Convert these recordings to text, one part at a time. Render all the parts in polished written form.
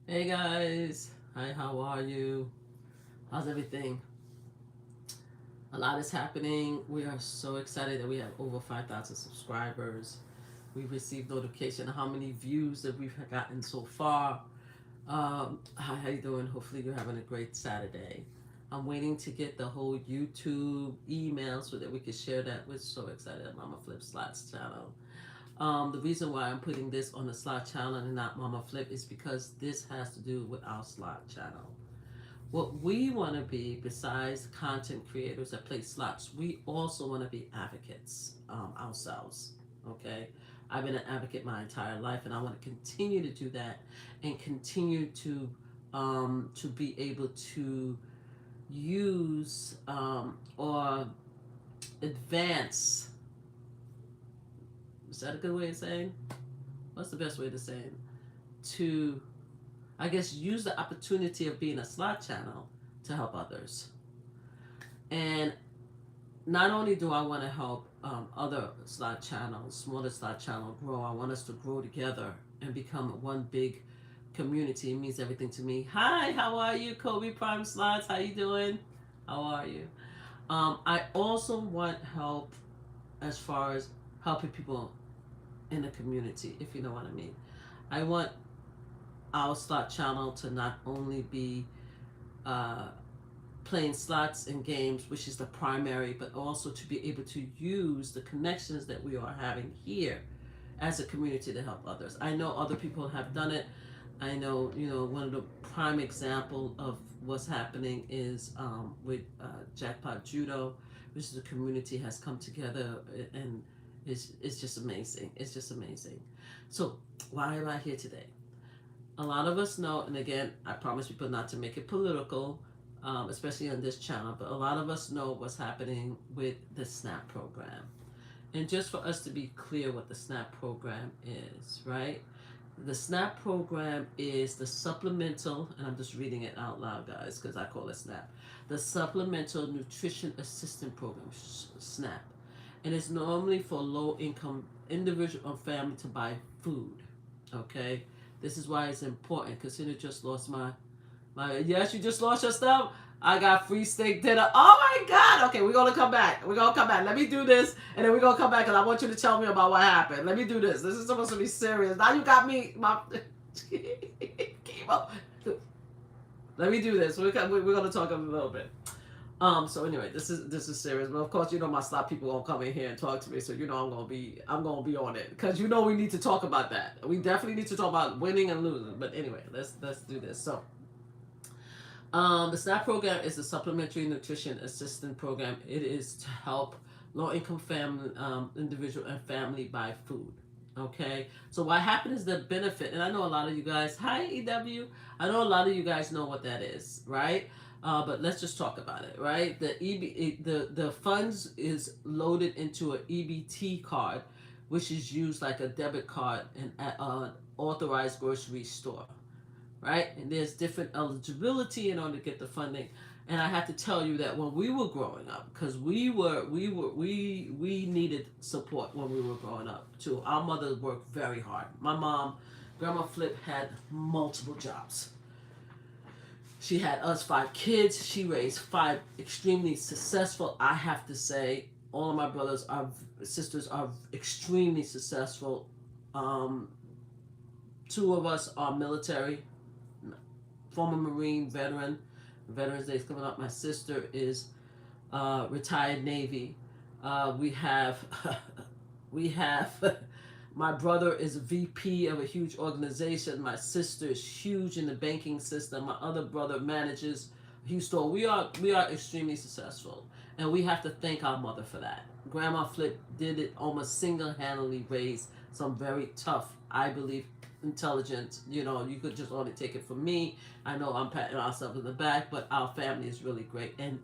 Hey guys, hi, how are you? How's everything? A lot is happening. We are so excited that we have over 5,000 subscribers. We've received notification of how many views that we've gotten so far. Hi, how you doing? Hopefully you're having a great Saturday. I'm waiting to get the whole YouTube email so that we can share that. We're so excited at MamaFlipSlots channel. The reason why I'm putting this on the slot channel and not Mama Flip is because this has to do with our slot channel. What we want to be, besides content creators that play slots, we also want to be advocates ourselves. Okay, I've been an advocate my entire life, and I want to continue to do that, and continue to be able to use or advance. Is that a good way of saying? What's the best way to say it? To, I guess, use the opportunity of being a slot channel to help others. And not only do I want to help other slot channels, smaller slot channel grow, I want us to grow together and become one big community. It means everything to me. Hi, how are you, Kobe Prime Slots? How you doing? How are you? I also want help as far as helping people in the community, if you know what I mean. I want our slot channel to not only be uh, playing slots and games, which is the primary, but also to be able to use the connections that we are having here as a community to help others. I know other people have done it. I know, one of the prime example of what's happening is with Jackpot Judo, which is a community has come together, and it's just amazing. It's just amazing. So why am I here today? A lot of us know, and again, I promise people not to make it political, especially on this channel, but a lot of us know what's happening with the SNAP program. And just for us to be clear what the SNAP program is, right? The SNAP program is the supplemental, and I'm just reading it out loud, guys, because I call it SNAP. The Supplemental Nutrition Assistance Program, SNAP. And it's normally for low income individual or family to buy food. Okay? This is why it's important. Consider just lost my yes, you just lost your stuff. I got free steak dinner. Oh my God. Okay, we're gonna come back. We're gonna come back. Let me do this, and then we're gonna come back, and I want you to tell me about what happened. Let me do this. This is supposed to be serious. Now you got me my chemo. Let me do this. We're gonna talk a little bit. So anyway, this is serious, but of course, my slot people gonna come in here and talk to me, so I'm gonna be on it, because we need to talk about that. We definitely need to talk about winning and losing. But anyway, let's do this. So, the SNAP program is a supplementary nutrition assistance program. It is to help low income family, individual and family buy food. Okay, so what happened is the benefit, and I know a lot of you guys. Hi, EW. I know a lot of you guys know what that is, right? But let's just talk about it, right? The funds is loaded into an EBT card, which is used like a debit card in an authorized grocery store, right? And there's different eligibility in order to get the funding. And I have to tell you that when we were growing up, because we needed support when we were growing up too. Our mother worked very hard. My mom, Grandma Flip, had multiple jobs. She had us 5 kids. She raised 5 extremely successful. I have to say, all of my sisters are extremely successful. Um, 2 of us are military, former Marine veteran. Veterans Day is coming up. My sister is retired Navy. We have we have my brother is a VP of a huge organization. My sister is huge in the banking system. My other brother manages a huge store. We are extremely successful, and we have to thank our mother for that. Grandma Flip did it almost single-handedly, raised some very tough, I believe, intelligent. You could just only take it from me. I know I'm patting ourselves in the back, but our family is really great, and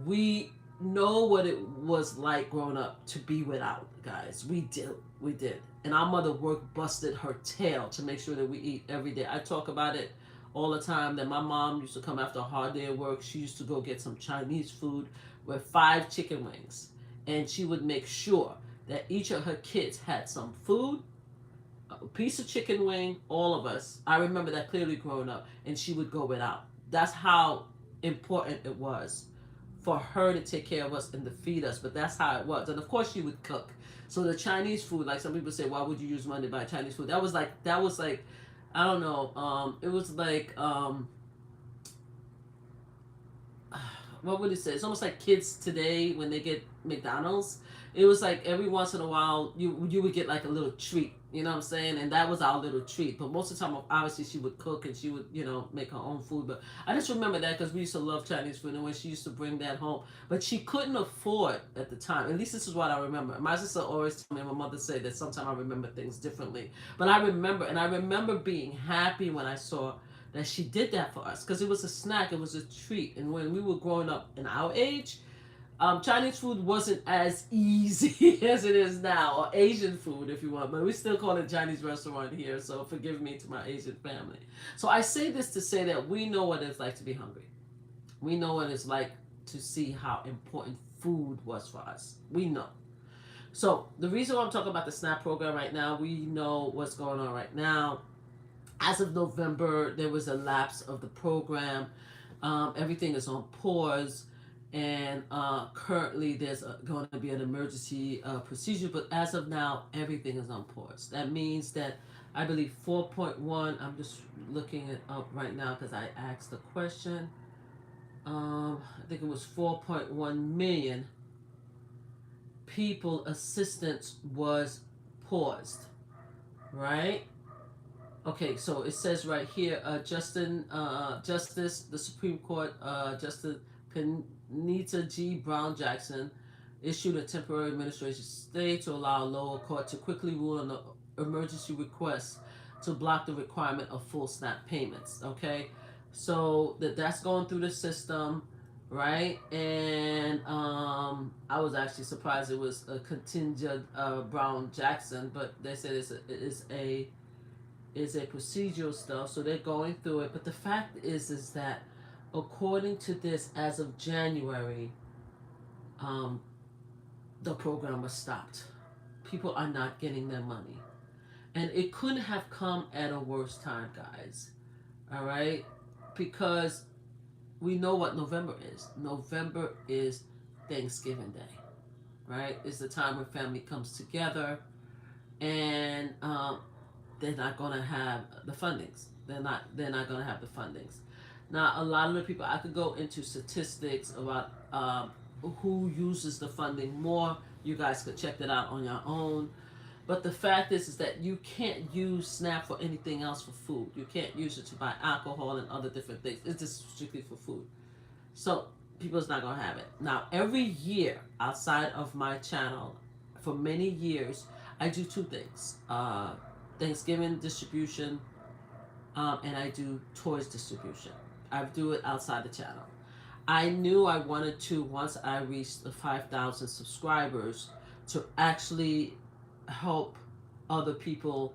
we know what it was like growing up to be without, guys. We did, and our mother worked, busted her tail to make sure that we eat every day. I talk about it all the time, that my mom used to come after a hard day of work. She used to go get some Chinese food with 5 chicken wings, and she would make sure that each of her kids had some food, a piece of chicken wing, all of us. I remember that clearly growing up, and she would go without. That's how important it was for her to take care of us and to feed us. But that's how it was, and of course she would cook. So the Chinese food, like some people say, why would you use money to buy Chinese food? That was like, I don't know. It was like what would it say? It's almost like kids today when they get McDonald's. It was like every once in a while you would get like a little treat. You know what I'm saying? And that was our little treat. But most of the time, obviously, she would cook and she would, make her own food. But I just remember that because we used to love Chinese food and when she used to bring that home. But she couldn't afford at the time. At least this is what I remember. My sister always told me, and my mother said that sometimes I remember things differently. But I remember, and I remember being happy when I saw that she did that for us because it was a snack, it was a treat. And when we were growing up in our age, Chinese food wasn't as easy as it is now, or Asian food if you want, but we still call it Chinese restaurant here, so forgive me to my Asian family. So I say this to say that we know what it's like to be hungry. We know what it's like to see how important food was for us. We know. So the reason why I'm talking about the SNAP program right now, we know what's going on right now. As of November, there was a lapse of the program. Everything is on pause, and currently there's going to be an emergency procedure. But as of now, everything is on pause. That means that I believe 4.1. I'm just looking it up right now because I asked the question. I think it was 4.1 million people assistance was paused, right? Okay, so it says right here, Justice, the Supreme Court, Justice Kenita G. Brown Jackson issued a temporary administration stay to allow a lower court to quickly rule on the emergency request to block the requirement of full SNAP payments. Okay, so that's going through the system, right? And I was actually surprised it was a contingent Brown Jackson, but they said it's a procedural stuff, so they're going through it. But the fact is that according to this, as of January, um, the program was stopped. People are not getting their money, and it couldn't have come at a worse time, guys. All right, because we know what November is. November is Thanksgiving Day, right? It's the time when family comes together, and they're not going to have the fundings. They're not going to have the fundings. Now, a lot of the people, I could go into statistics about who uses the funding more. You guys could check that out on your own. But the fact is that you can't use SNAP for anything else for food. You can't use it to buy alcohol and other different things. It's just strictly for food. So people's not going to have it. Now, every year outside of my channel, for many years, I do two things. Thanksgiving distribution, and I do toys distribution. I do it outside the channel. I knew I wanted to, once I reached the 5,000 subscribers, to actually help other people,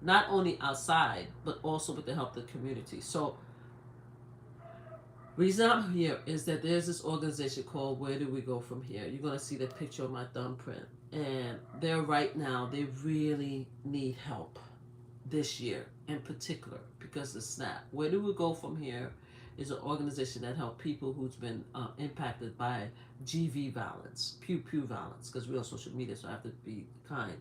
not only outside, but also with the help of the community. So, reason I'm here is that there's this organization called Where Do We Go From Here? You're going to see the picture of my thumbprint. And they're right now, they really need help this year in particular because of SNAP. Where Do We Go From Here is an organization that helps people who's been impacted by GV violence, pew pew violence, because we're on social media, so I have to be kind.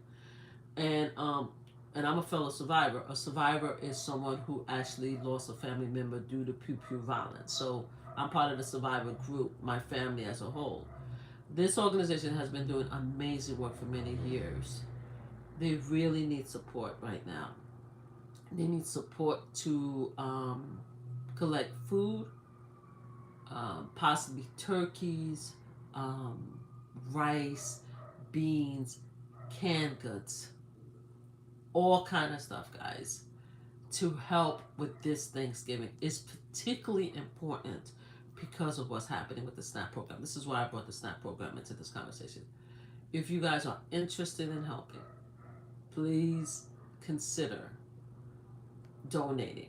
And I'm a fellow survivor. A survivor is someone who actually lost a family member due to pew pew violence. So I'm part of the survivor group, my family as a whole. This organization has been doing amazing work for many years. They really need support right now. They need support to collect food, possibly turkeys, rice, beans, canned goods, all kind of stuff, guys, to help with this Thanksgiving. It's particularly important because of what's happening with the SNAP program. This is why I brought the SNAP program into this conversation. If you guys are interested in helping, please consider donating.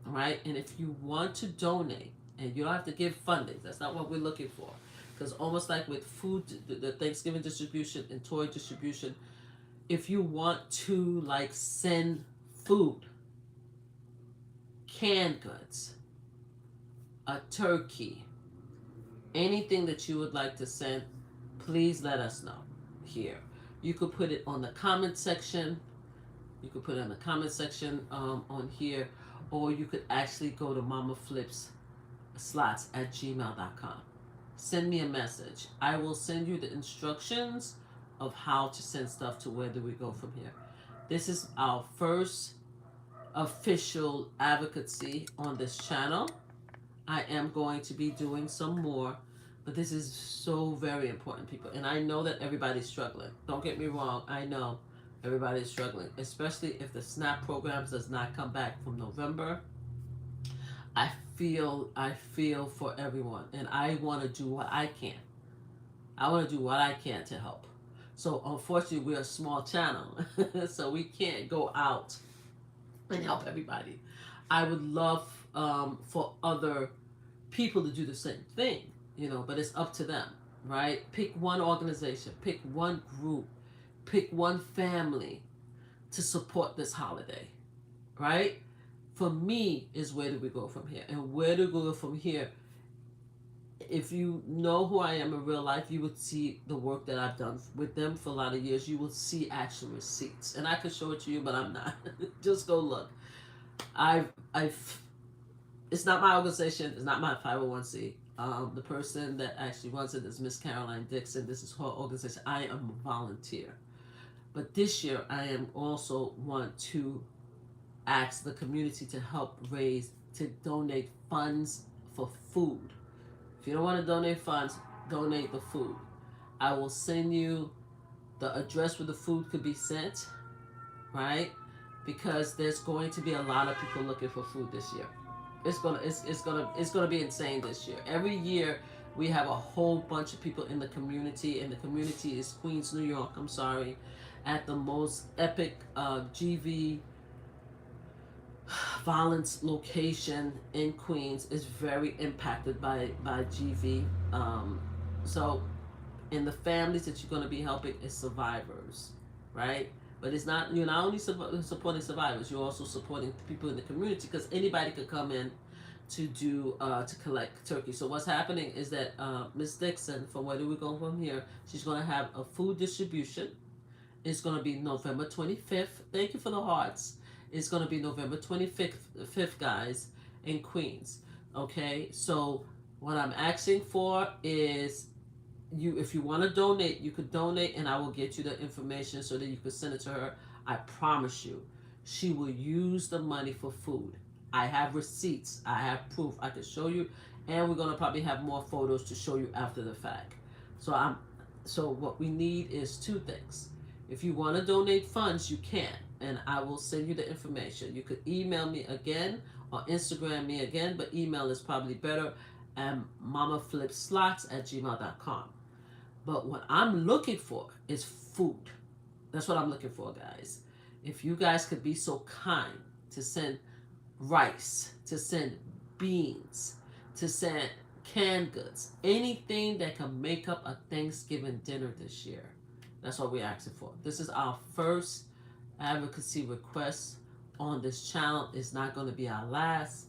All right? And if you want to donate, and you don't have to give funding, that's not what we're looking for. Because almost like with food, the Thanksgiving distribution and toy distribution, if you want to like send food, canned goods, a turkey, anything that you would like to send, please let us know here. You could put it on the comment section. You could put it in the comment section on here, or you could actually go to MamaFlipSlots@gmail.com. Send me a message. I will send you the instructions of how to send stuff to where do we go from here. This is our first official advocacy on this channel. I am going to be doing some more, but this is so very important, people. And I know that everybody's struggling. Don't get me wrong. I know everybody's struggling, especially if the SNAP programs does not come back from November. I feel for everyone, and I want to do what I can. I want to do what I can to help. So unfortunately, we're a small channel, so we can't go out and help everybody. I would love for other people to do the same thing, but it's up to them, right? Pick one organization, pick one group, pick one family to support this holiday, right? For me, is where do we go from here? And where do we go from here? If you know who I am in real life, you would see the work that I've done with them for a lot of years. You will see actual receipts. And I could show it to you, but I'm not. Just go look. It's not my organization. It's not my 501c. The person that actually runs it is Miss Caroline Dixon. This is her organization. I am a volunteer. But this year, I am also want to ask the community to help to donate funds for food. If you don't want to donate funds, donate the food. I will send you the address where the food could be sent, right? Because there's going to be a lot of people looking for food this year. It's gonna be insane this year. Every year we have a whole bunch of people in the community, and the community is Queens, New York. I'm sorry, at the most epic GV violence location in Queens is very impacted by GV. So, in the families that you're going to be helping is survivors, right? But you're not only supporting survivors, you're also supporting people in the community, because anybody could come in to collect turkey. So what's happening is that Miss Dixon, from where do we go from here? She's going to have a food distribution. It's going to be November 25th. Thank you for the hearts. It's going to be November 25th, guys, in Queens. Okay, so what I'm asking for is if you want to donate, you could donate, and I will get you the information so that you can send it to her. I promise you, she will use the money for food. I have receipts. I have proof. I can show you, and we're going to probably have more photos to show you after the fact. So what we need is two things. If you want to donate funds, you can, and I will send you the information. You could email me again or Instagram me again, but email is probably better, at MamaFlipSlots@gmail.com. But what I'm looking for is food. That's what I'm looking for, guys. If you guys could be so kind to send rice, to send beans, to send canned goods, anything that can make up a Thanksgiving dinner this year. That's what we're asking for. This is our first advocacy request on this channel. It's not going to be our last.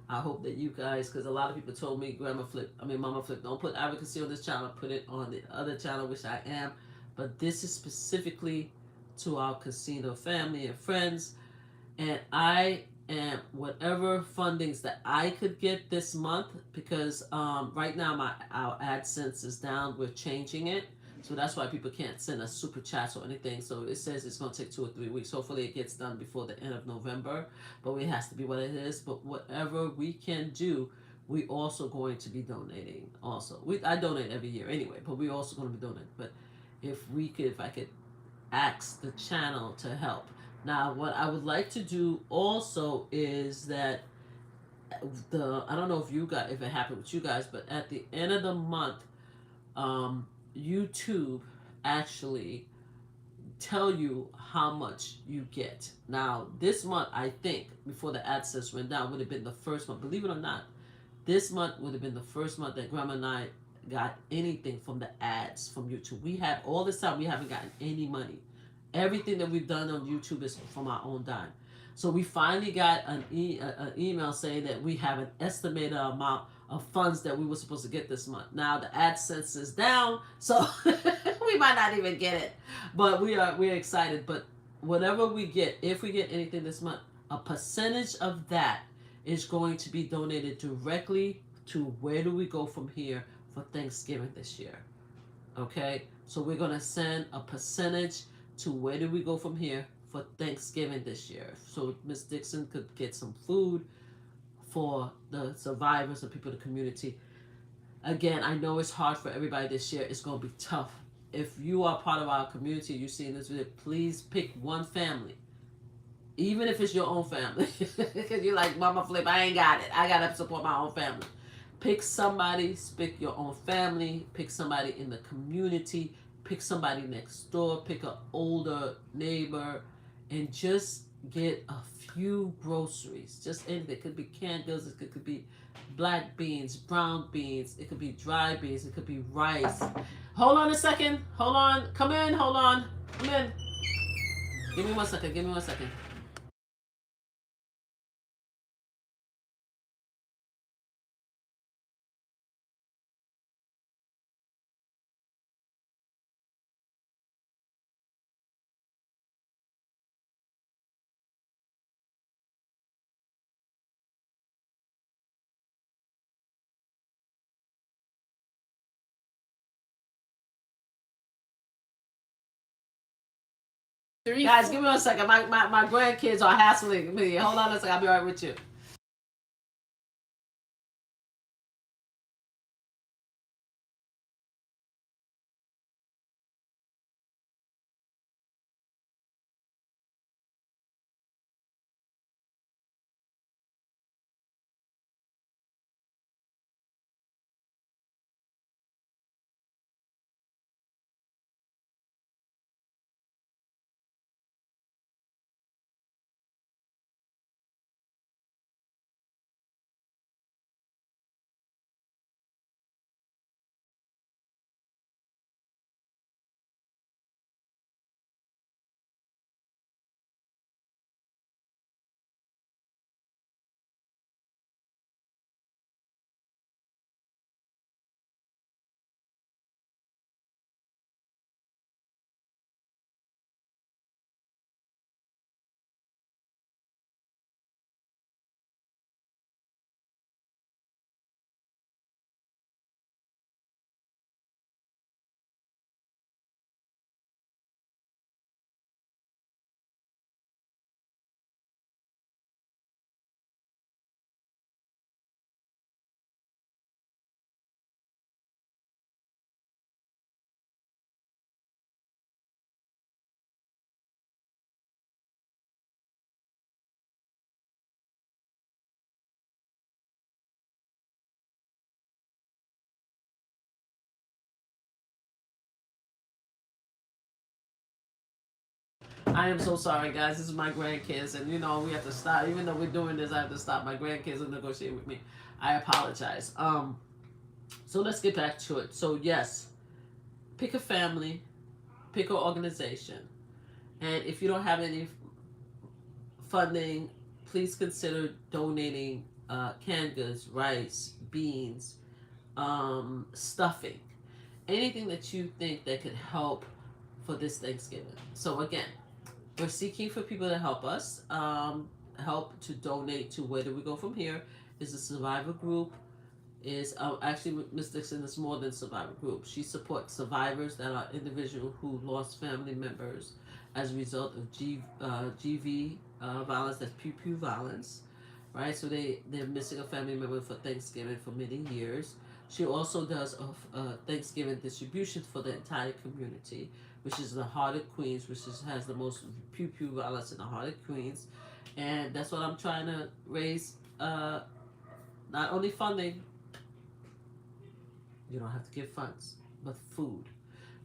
I hope that you guys, because a lot of people told me, MamaFlip, don't put advocacy on this channel, put it on the other channel, which I am. But this is specifically to our casino family and friends. And I am, whatever fundings that I could get this month, because right now our AdSense is down. We're changing it. So that's why people can't send us super chats or anything. So it says it's going to take 2 or 3 weeks. Hopefully it gets done before the end of November. But it has to be what it is. But whatever we can do, we also going to be donating also. I donate every year anyway, but we're also going to be donating. But if I could ask the channel to help. Now, what I would like to do also is that I don't know if it happened with you guys, but at the end of the month, YouTube actually tell you how much you get. Now, this month, I think, before the AdSense went down, would have been the first month. Believe it or not, this month would have been the first month that Grandma and I got anything from the ads from YouTube. We had all this time, we haven't gotten any money. Everything that we've done on YouTube is from our own dime. So we finally got an email saying that we have an estimated amount of funds that we were supposed to get this month. Now the AdSense is down, so we might not even get it. But we're excited. But whatever we get, if we get anything this month, a percentage of that is going to be donated directly to Where Do We Go From Here for Thanksgiving this year. Okay, so we're gonna send a percentage to Where Do We Go From Here for Thanksgiving this year, so Miss Dixon could get some food for the survivors and people in the community. Again, I know it's hard for everybody this year. It's gonna be tough. If you are part of our community, you're seeing this video, please pick one family, even if it's your own family, because you're like, Mama Flip, I ain't got it. I gotta support my own family. Pick somebody, pick your own family, pick somebody in the community, pick somebody next door, pick an older neighbor, and just get a few groceries. Just anything. It could be canned goods, it could be black beans, brown beans, it could be dry beans, it could be rice. Hold on a second. Hold on. Come in. Hold on. Come in. Give me 1 second. Give me 1 second. Guys, give me 1 second. My grandkids are hassling me. Hold on a second. I'll be right with you. I am so sorry, guys. This is my grandkids, and we have to stop. Even though we're doing this, I have to stop. My grandkids are negotiating with me. I apologize. So let's get back to it. So yes, pick a family, pick an organization, and if you don't have any funding, please consider donating canned goods, rice, beans, stuffing, anything that you think that could help for this Thanksgiving. So again, we're seeking for people to help us, help to donate to Where Do We Go From Here. Is a survivor group. Is actually Ms. Dixon is more than survivor group. She supports survivors that are individuals who lost family members as a result of GV violence. That's pew pew violence, right? So they're missing a family member for Thanksgiving for many years. She also does a Thanksgiving distribution for the entire community, which is the Heart of Queens, which has the most pew pew violence in the Heart of Queens, and that's what I'm trying to raise. Not only funding, you don't have to give funds, but food.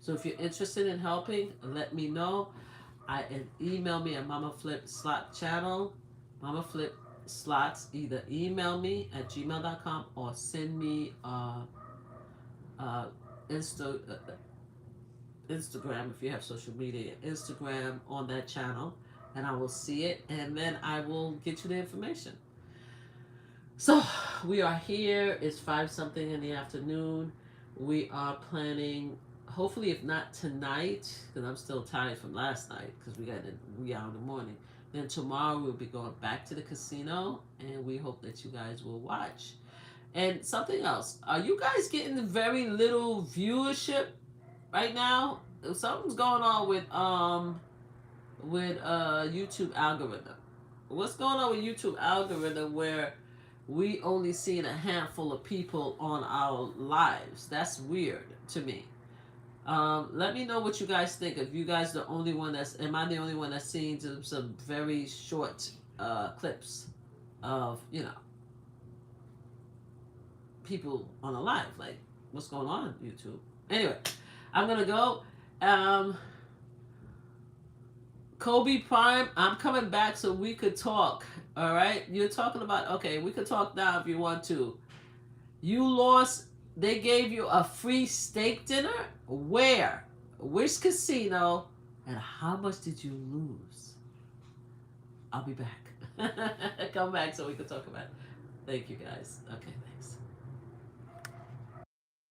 So if you're interested in helping, let me know. Email me at MamaFlipSlot channel, MamaFlipSlots. Either email me at gmail.com or send me Insta Instagram, if you have social media, Instagram on that channel, and I will see it, and then I will get you the information. So we are here. It's 5 something in the afternoon. We are planning, hopefully, if not tonight, because I'm still tired from last night, because we got a wee hour in the morning. Then tomorrow we'll be going back to the casino, and we hope that you guys will watch. And something else, are you guys getting very little viewership right now? Something's going on with YouTube algorithm. What's going on with YouTube algorithm where we only seen a handful of people on our lives? That's weird to me. Let me know what you guys think. If you guys the only one that's, am I the only one that's seen some very short clips of, you know, people on a live? Like, what's going on YouTube? Anyway, I'm gonna go. Kobe Prime, I'm coming back so we could talk. All right, you're talking about, okay, we could talk now if you want to. You lost. They gave you a free steak dinner. Where? Which casino? And how much did you lose? I'll be back. Come back so we can talk about it. Thank you guys. Okay, thanks.